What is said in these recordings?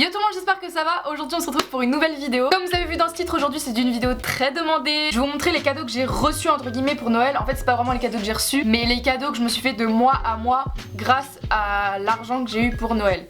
Yo tout le monde, j'espère que ça va. Aujourd'hui on se retrouve pour une nouvelle vidéo. Comme vous avez vu dans ce titre, aujourd'hui c'est une vidéo très demandée. Je vais vous montrer les cadeaux que j'ai reçus entre guillemets pour Noël. En fait c'est pas vraiment les cadeaux que j'ai reçus, mais les cadeaux que je me suis fait de mois à mois grâce à l'argent que j'ai eu pour Noël.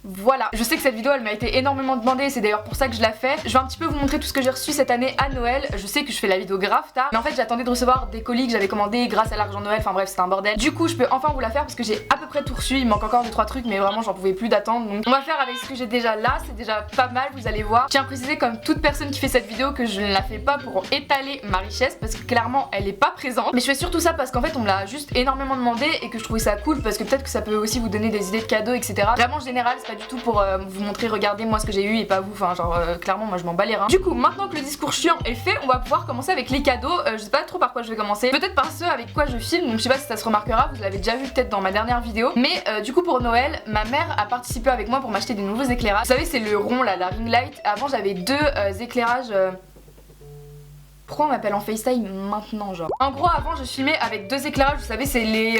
Voilà, je sais que cette vidéo elle m'a été énormément demandée, c'est d'ailleurs pour ça que je la fais. Je vais un petit peu vous montrer tout ce que j'ai reçu cette année à Noël. Je sais que je fais la vidéo grave tard, mais en fait j'attendais de recevoir des colis que j'avais commandés grâce à l'argent Noël, enfin bref c'était un bordel. Du coup je peux enfin vous la faire parce que j'ai à peu près tout reçu, il manque encore 2-3 trucs mais vraiment j'en pouvais plus d'attendre. Donc on va faire avec ce que j'ai déjà là, c'est déjà pas mal, vous allez voir. Je tiens à préciser comme toute personne qui fait cette vidéo que je ne la fais pas pour étaler ma richesse parce que clairement elle est pas présente. Mais je fais surtout ça parce qu'en fait on me l'a juste énormément demandé et que je trouvais ça cool parce que peut-être que ça peut aussi vous donner des idées de cadeaux etc. Vraiment en général c'est pas du tout pour vous montrer regardez moi ce que j'ai eu et pas vous, enfin genre clairement moi je m'en bats les reins. Du coup maintenant que le discours chiant est fait, on va pouvoir commencer avec les cadeaux. Je sais pas trop par quoi je vais commencer, peut-être par ceux avec quoi je filme, donc je sais pas si ça se remarquera, vous l'avez déjà vu peut-être dans ma dernière vidéo. Mais du coup pour Noël, ma mère a participé avec moi pour m'acheter des nouveaux éclairages. Vous savez c'est le rond là, la ring light. Avant j'avais deux éclairages Pourquoi on m'appelle en FaceTime maintenant genre? En gros avant je filmais avec deux éclairages, vous savez c'est les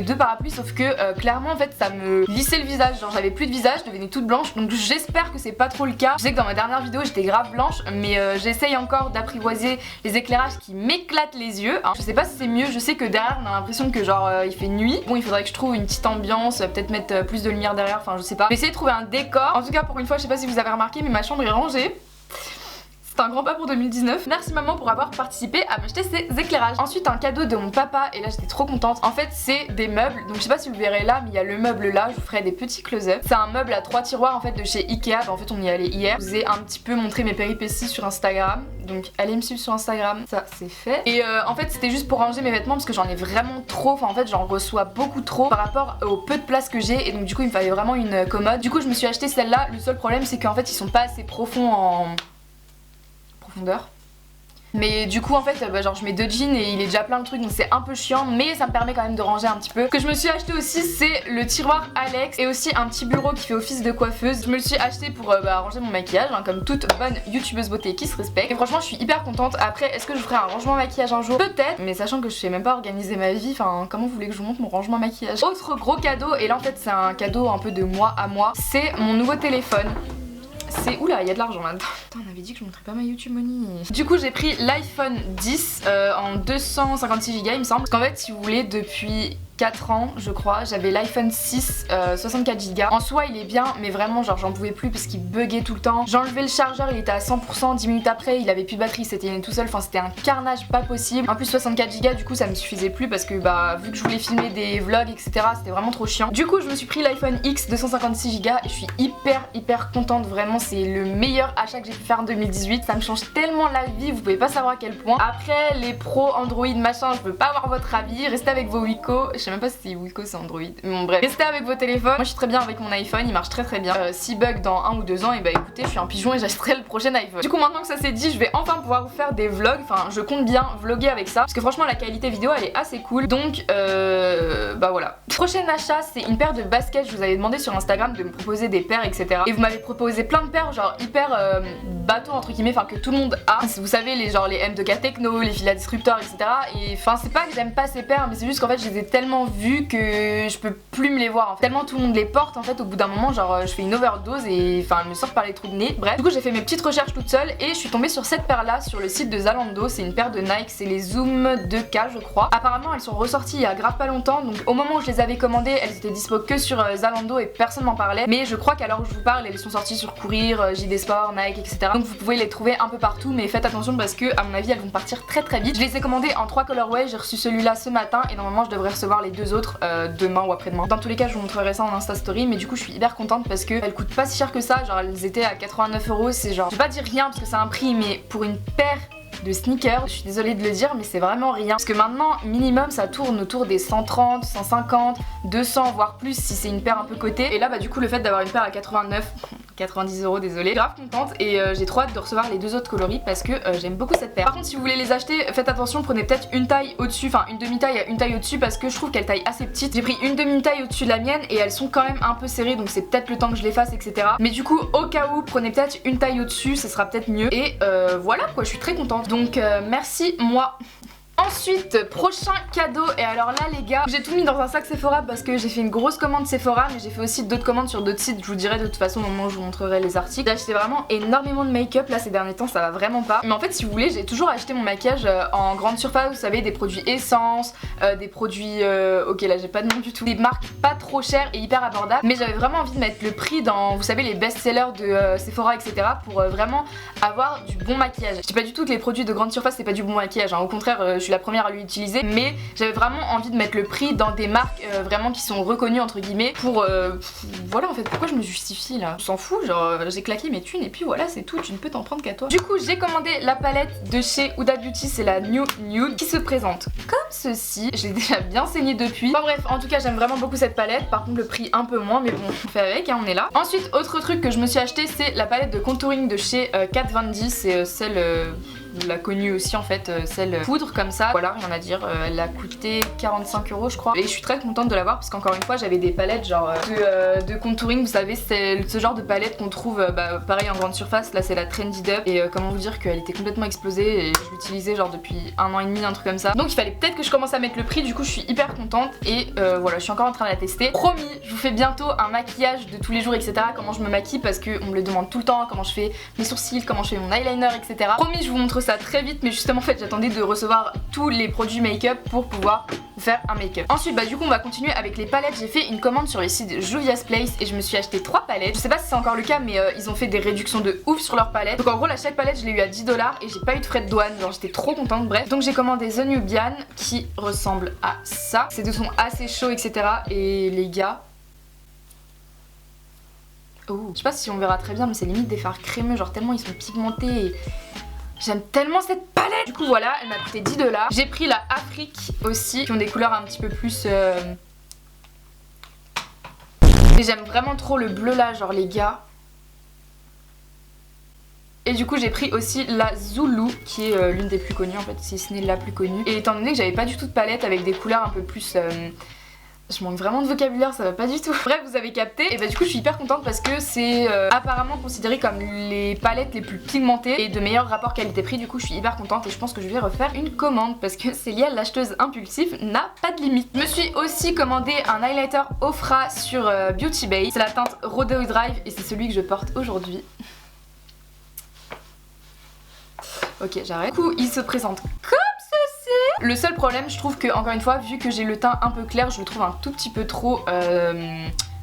deux parapluies, sauf que clairement en fait ça me lissait le visage, genre j'avais plus de visage, je devenais toute blanche, donc j'espère que c'est pas trop le cas. Je sais que dans ma dernière vidéo j'étais grave blanche, mais j'essaye encore d'apprivoiser les éclairages qui m'éclatent les yeux. Alors, je sais pas si c'est mieux, je sais que derrière on a l'impression que genre il fait nuit. Bon il faudrait que je trouve une petite ambiance, peut-être mettre plus de lumière derrière, enfin je sais pas. Je vais essayer de trouver un décor. En tout cas pour une fois je sais pas si vous avez remarqué mais ma chambre est rangée. C'est un grand pas pour 2019. Merci maman pour avoir participé à m'acheter ces éclairages. Ensuite un cadeau de mon papa et là j'étais trop contente. En fait c'est des meubles, donc je sais pas si vous le verrez là mais il y a le meuble là, je vous ferai des petits close-up. C'est un meuble à 3 tiroirs en fait de chez Ikea, en fait on y allait hier. Je vous ai un petit peu montré mes péripéties sur Instagram, donc allez me suivre sur Instagram, ça c'est fait. Et en fait c'était juste pour ranger mes vêtements parce que j'en ai vraiment trop, enfin en fait j'en reçois beaucoup trop par rapport au peu de place que j'ai et donc du coup il me fallait vraiment une commode. Du coup je me suis acheté celle-là, le seul problème c'est qu'en fait ils sont pas assez profonds en profondeur. Mais du coup en fait genre je mets deux jeans et il est déjà plein de trucs donc c'est un peu chiant mais ça me permet quand même de ranger un petit peu. Ce que je me suis acheté aussi c'est le tiroir Alex et aussi un petit bureau qui fait office de coiffeuse. Je me le suis acheté pour ranger mon maquillage hein, comme toute bonne youtubeuse beauté qui se respecte. Et franchement je suis hyper contente. Après est-ce que je ferai un rangement maquillage un jour? Peut-être, mais sachant que je sais même pas organiser ma vie, enfin comment vous voulez que je vous montre mon rangement maquillage? Autre gros cadeau, et là en fait c'est un cadeau un peu de mois à mois, c'est mon nouveau téléphone. C'est... Oula, il y a de l'argent là-dedans. Putain, on avait dit que je montrais pas ma YouTube money. Du coup, j'ai pris l'iPhone 10 en 256 Go il me semble. Parce qu'en fait, si vous voulez, depuis 4 ans, je crois, j'avais l'iPhone 6 64 Go. En soi, il est bien, mais vraiment, genre, j'en pouvais plus parce qu'il buguait tout le temps. J'ai enlevé le chargeur, il était à 100%. 10 minutes après, il avait plus de batterie, c'était tout seul. Enfin, c'était un carnage pas possible. En plus, 64 Go, du coup, ça me suffisait plus parce que, bah, vu que je voulais filmer des vlogs, etc., c'était vraiment trop chiant. Du coup, je me suis pris l'iPhone X 256 Go et je suis hyper contente. Vraiment, c'est le meilleur achat que j'ai pu faire en 2018. Ça me change tellement la vie, vous pouvez pas savoir à quel point. Après, les pros, Android, machin, je veux pas avoir votre avis. Restez avec vos Wiko. Je sais même pas si Wiko c'est Android, mais bon bref, restez avec vos téléphones. Moi je suis très bien avec mon iPhone, il marche très bien. Si bug dans 1 ou 2 ans, et bah écoutez je suis un pigeon et j'achèterai le prochain iPhone. Du coup maintenant que ça c'est dit, je vais enfin pouvoir vous faire des vlogs, enfin je compte bien vlogger avec ça parce que franchement la qualité vidéo elle est assez cool. Donc bah voilà. Prochain achat c'est une paire de baskets, je vous avais demandé sur Instagram de me proposer des paires etc. Et vous m'avez proposé plein de paires genre hyper bateau entre guillemets, enfin que tout le monde a. Vous savez les genre les M2K Techno, les Fila Disruptor etc. Et enfin c'est pas que j'aime pas ces paires mais c'est juste qu'en fait je les ai tellement vues que je peux plus me les voir en fait. Tellement tout le monde les porte en fait au bout d'un moment genre je fais une overdose et enfin elles me sortent par les trous de nez. Bref, du coup j'ai fait mes petites recherches toute seule et je suis tombée sur cette paire là sur le site de Zalando. C'est une paire de Nike, c'est les Zoom 2K je crois. Apparemment elles sont ressorties il y a grave pas longtemps donc au moment où je les avais commandées elles étaient dispo que sur Zalando et personne m'en parlait. Mais je crois qu'à l'heure où je vous parle elles sont sorties sur Courir, JD Sport, Nike etc. Donc vous pouvez les trouver un peu partout mais faites attention parce que à mon avis elles vont partir très vite. Je les ai commandées en 3 colorways, j'ai reçu celui-là ce matin et normalement je devrais recevoir les deux autres demain ou après-demain. Dans tous les cas je vous montrerai ça en Insta Story mais du coup je suis hyper contente parce que elles coûtent pas si cher que ça, genre elles étaient à 89 €, c'est genre, je vais pas dire rien parce que c'est un prix mais pour une paire de sneakers, je suis désolée de le dire mais c'est vraiment rien parce que maintenant minimum ça tourne autour des 130, 150, 200 voire plus si c'est une paire un peu cotée et là bah du coup le fait d'avoir une paire à 90 € désolée, grave contente et j'ai trop hâte de recevoir les deux autres coloris parce que j'aime beaucoup cette paire. Par contre si vous voulez les acheter faites attention, prenez peut-être une taille au-dessus, enfin une demi-taille à une taille au-dessus parce que je trouve qu'elle taille assez petite. J'ai pris une demi-taille au-dessus de la mienne et elles sont quand même un peu serrées donc c'est peut-être le temps que je les fasse etc. Mais du coup au cas où prenez peut-être une taille au-dessus, ça sera peut-être mieux et voilà quoi, je suis très contente. Donc merci moi Ensuite, prochain cadeau, et alors là les gars, j'ai tout mis dans un sac Sephora parce que j'ai fait une grosse commande Sephora, mais j'ai fait aussi d'autres commandes sur d'autres sites, je vous dirai de toute façon au moment où je vous montrerai les articles. J'ai acheté vraiment énormément de make-up là ces derniers temps, ça va vraiment pas. Mais en fait si vous voulez, j'ai toujours acheté mon maquillage en grande surface, vous savez, des produits essence, des produits, ok là j'ai pas de nom du tout, des marques pas trop chères et hyper abordables, mais j'avais vraiment envie de mettre le prix dans, vous savez, les best-sellers de Sephora etc. pour vraiment avoir du bon maquillage. Je dis pas du tout que les produits de grande surface c'est pas du bon maquillage, hein. Au contraire je suis la première à l'utiliser, mais j'avais vraiment envie de mettre le prix dans des marques vraiment qui sont reconnues entre guillemets pour voilà en fait. Pourquoi je me justifie là? Je s'en fous, genre j'ai claqué mes thunes et puis voilà c'est tout, tu ne peux t'en prendre qu'à toi. Du coup j'ai commandé la palette de chez Huda Beauty, c'est la New Nude qui se présente comme ceci. Je l'ai déjà bien saignée depuis. Bon bref, en tout cas j'aime vraiment beaucoup cette palette, par contre le prix un peu moins, mais bon on fait avec, hein, on est là. Ensuite autre truc que je me suis acheté, c'est la palette de contouring de chez Kat Von D, c'est celle la connue aussi en fait, celle poudre comme ça, voilà rien à dire, elle a coûté 45 € je crois, et je suis très contente de l'avoir parce qu'encore une fois j'avais des palettes genre de contouring, vous savez c'est ce genre de palette qu'on trouve pareil en grande surface, là c'est la Trendy Dub, et comment vous dire qu'elle était complètement explosée et je l'utilisais genre depuis 1 an et demi, un truc comme ça, donc il fallait peut-être que je commence à mettre le prix, du coup je suis hyper contente et voilà je suis encore en train de la tester. Promis, je vous fais bientôt un maquillage de tous les jours etc, comment je me maquille parce qu'on me le demande tout le temps, comment je fais mes sourcils, comment je fais mon eyeliner etc. Promis je vous montre ça très vite, mais justement en fait j'attendais de recevoir tous les produits make-up pour pouvoir faire un make-up. Ensuite du coup on va continuer avec les palettes. J'ai fait une commande sur le site Juvia's Place et je me suis acheté 3 palettes. Je sais pas si c'est encore le cas, mais ils ont fait des réductions de ouf sur leurs palettes. Donc en gros là chaque palette je l'ai eu à 10 $ et j'ai pas eu de frais de douane, genre j'étais trop contente. Bref, donc j'ai commandé The Nubian qui ressemble à ça. C'est de son assez chaud etc. Et les gars, oh, je sais pas si on verra très bien, mais c'est limite des fards crémeux, genre tellement ils sont pigmentés et j'aime tellement cette palette. Du coup voilà, elle m'a coûté 10 $. J'ai pris la Afrique aussi, qui ont des couleurs un petit peu plus et j'aime vraiment trop le bleu là, genre les gars. Et du coup j'ai pris aussi la Zulu qui est l'une des plus connues en fait, si ce n'est la plus connue. Et étant donné que j'avais pas du tout de palette avec des couleurs un peu plus je manque vraiment de vocabulaire, ça va pas du tout. Bref, vous avez capté. Et bah du coup je suis hyper contente parce que c'est apparemment considéré comme les palettes les plus pigmentées et de meilleur rapport qualité-prix. Du coup je suis hyper contente et je pense que je vais refaire une commande parce que Célia, l'acheteuse impulsive, n'a pas de limite. Je me suis aussi commandé un highlighter Ofra sur Beauty Bay. C'est la teinte Rodeo Drive et c'est celui que je porte aujourd'hui. Ok, j'arrête. Du coup il se présente comme ceci. Le seul problème, je trouve que encore une fois, vu que j'ai le teint un peu clair, je le trouve un tout petit peu trop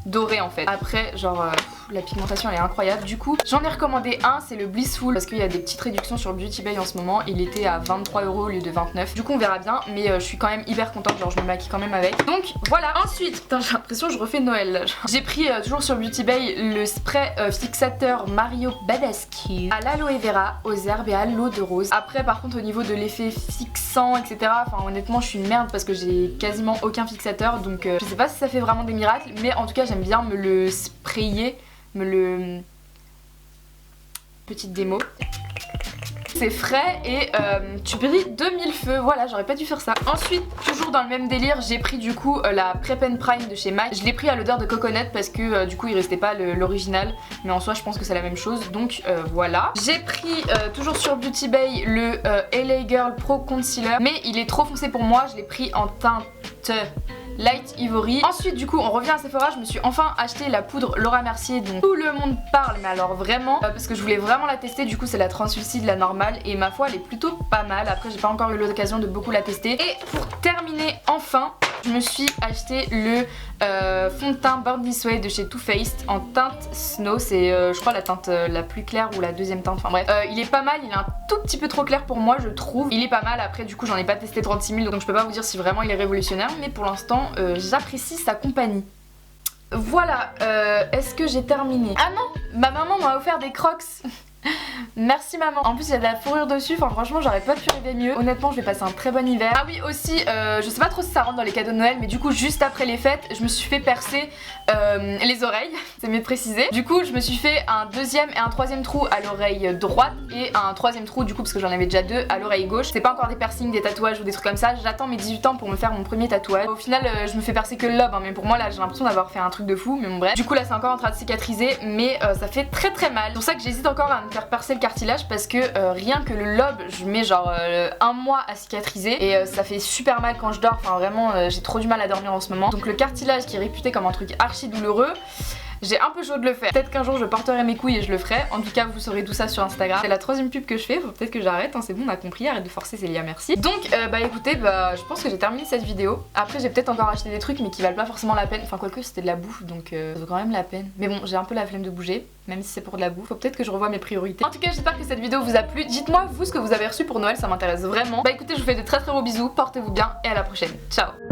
doré en fait. Après genre la pigmentation elle est incroyable. Du coup j'en ai recommandé un, c'est le Blissful parce qu'il y a des petites réductions sur Beauty Bay en ce moment. Il était à 23 € au lieu de 29. Du coup on verra bien, mais je suis quand même hyper contente, genre je me maquille quand même avec. Donc voilà. Ensuite, putain, j'ai l'impression que je refais Noël. J'ai pris toujours sur Beauty Bay le spray fixateur Mario Badescu à l'aloe vera, aux herbes et à l'eau de rose. Après par contre au niveau de l'effet fixant etc, enfin honnêtement je suis une merde parce que j'ai quasiment aucun fixateur, donc je sais pas si ça fait vraiment des miracles, mais en tout cas j'aime bien me le sprayer, petite démo. C'est frais et tu brilles de mille feux, voilà, j'aurais pas dû faire ça. Ensuite, toujours dans le même délire, j'ai pris du coup la Prep and Prime de chez MAC. Je l'ai pris à l'odeur de coconut parce que du coup il restait pas l'original, mais en soi je pense que c'est la même chose, donc voilà. J'ai pris toujours sur Beauty Bay le LA Girl Pro Concealer, mais il est trop foncé pour moi, je l'ai pris en teinte Light Ivory. Ensuite du coup on revient à Sephora, je me suis enfin acheté la poudre Laura Mercier dont tout le monde parle, mais alors vraiment parce que je voulais vraiment la tester. Du coup c'est la translucide, la normale, et ma foi elle est plutôt pas mal. Après j'ai pas encore eu l'occasion de beaucoup la tester. Et pour terminer enfin, je me suis acheté le fond de teint Born This Way de chez Too Faced en teinte Snow. C'est je crois la teinte la plus claire ou la deuxième teinte, enfin bref. Il est pas mal, il est un tout petit peu trop clair pour moi je trouve. Il est pas mal, après du coup j'en ai pas testé 36 000 donc je peux pas vous dire si vraiment il est révolutionnaire, mais pour l'instant j'apprécie sa compagnie. Voilà, est-ce que j'ai terminé? Ah non, ma maman m'a offert des Crocs. Merci maman. En plus il y a de la fourrure dessus, enfin franchement j'aurais pas pu rêver mieux. Honnêtement je vais passer un très bon hiver. Ah oui aussi, je sais pas trop si ça rentre dans les cadeaux de Noël, mais du coup juste après les fêtes je me suis fait percer les oreilles, c'est mieux de préciser. Du coup je me suis fait un deuxième et un troisième trou à l'oreille droite et un troisième trou du coup parce que j'en avais déjà deux à l'oreille gauche. C'est pas encore des piercings, des tatouages ou des trucs comme ça, j'attends mes 18 ans pour me faire mon premier tatouage. Au final je me fais percer que le lobe hein, mais pour moi là j'ai l'impression d'avoir fait un truc de fou, mais bon bref. Du coup là c'est encore en train de cicatriser, mais ça fait très très mal. C'est pour ça que j'hésite encore à me me faire percer le cartilage parce que rien que le lobe, je mets genre 1 mois à cicatriser et ça fait super mal quand je dors, enfin vraiment j'ai trop du mal à dormir en ce moment. Donc le cartilage qui est réputé comme un truc archi douloureux, j'ai un peu chaud de le faire. Peut-être qu'un jour je porterai mes couilles et je le ferai. En tout cas vous saurez tout ça sur Instagram. C'est la 3ème pub que je fais, faut peut-être que j'arrête, hein, c'est bon on a compris, arrête de forcer Célia, merci. Donc bah écoutez, je pense que j'ai terminé cette vidéo. Après j'ai peut-être encore acheté des trucs mais qui valent pas forcément la peine. Enfin quoique c'était de la bouffe donc ça vaut quand même la peine. Mais bon j'ai un peu la flemme de bouger, même si c'est pour de la bouffe. Faut peut-être que je revoie mes priorités. En tout cas j'espère que cette vidéo vous a plu. Dites-moi vous ce que vous avez reçu pour Noël, ça m'intéresse vraiment. Bah écoutez je vous fais de très gros bisous, portez-vous bien et à la prochaine. Ciao.